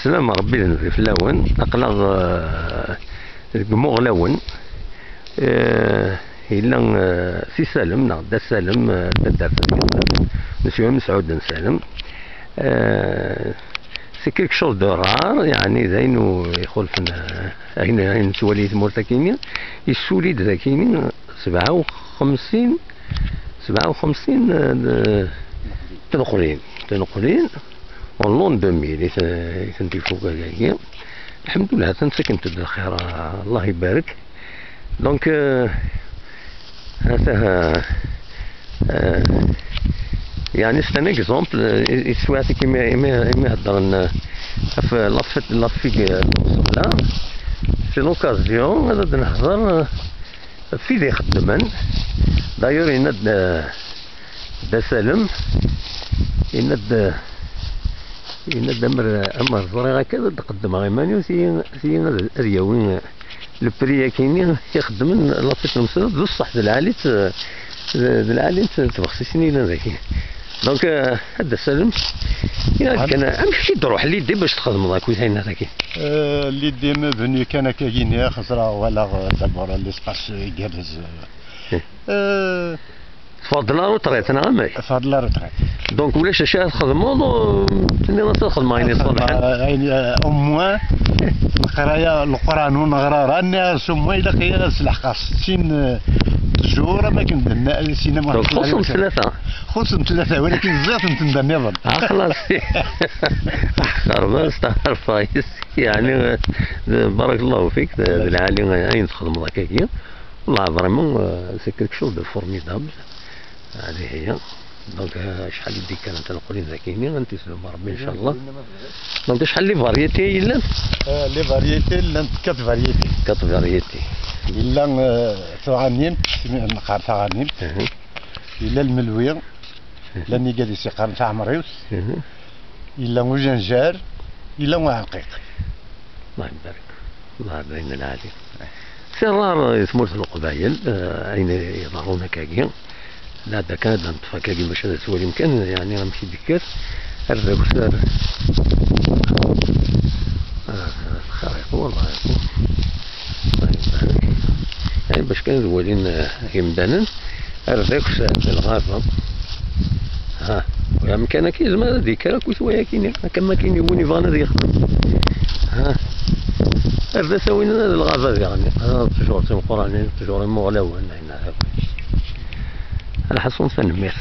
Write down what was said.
السلام ربي نزل في اللون أقلغ مغلون إلا سي سالم نغدا سالم تدار مسيو مسعود سالم سي كيك شوز دو رار يعني زين يخلفنا هنا نتولي ثمور تاكيني يسولي ذاكيني 57 تنقلين واللون 2000 كنتي فوق هذاك الحمد لله تنسكنت الخير الله يبارك دونك هذا يعني سي ان اكزومبل يسواتي كيما هضرنا في لافيك لا في لوكازيون هذا نهضر في ذي خدمن دايور يند دا سالم يند امر زريغه كذا تقدم غيمانيو سي رياوين البري كاينين يخدم لافيت المسرد بصح العالي تبخسيني ذاك دونك هذا سالم كان امشي تروح ليدي باش تخدم ذاك وين هذاك ليدي ما بني كان كاين خسره ولا دابا ليسباس يجهز تفضل روتريت انا ماي تفضل روتريت دونك ولاش اشياء تخدموا تني تخدم عيني صالح يعني اموا القرايه القران ونغرا راني سموا الى قياس الحقاص سين جور ما كندنا السينما خصهم ثلاثه ولكن زيت ندير نظام خلاص ما استهر فايس يعني بارك الله فيك العالي اين تخدم ذاك والله فريمون سي كيك شوز دو فورميدابل هذه هي دونك شحال يديك كانت نقولين ذاكيني غنتسلم ربي ان شاء الله دونك شحال لي فاريتي الا لي فاريتي لان كات فاريتي الا ثوانين نقار ثوانين الا الملويه لاني قال سي قرن تاع مريوس الا وجنجار الا وعقيق الله يبارك الله بين العالي سي رار يثمرت القبايل اين يظهرون كاكين لا دا كان نطفى كاكين باش هذا سوى الامكان يعني غنمشي ديكات الرب سار خريق والله الله يبارك يعني باش كان زوالين يمدانا الرب سار الغابة ها ويا كان كيزم هذا ديك راك وسوايا كاين كما كاين يبوني فانا ذي يخدم ها هذا سوينا هذا الغابة يعني هذا تجور القرآن تجور مغلون هنا على حسن فنمير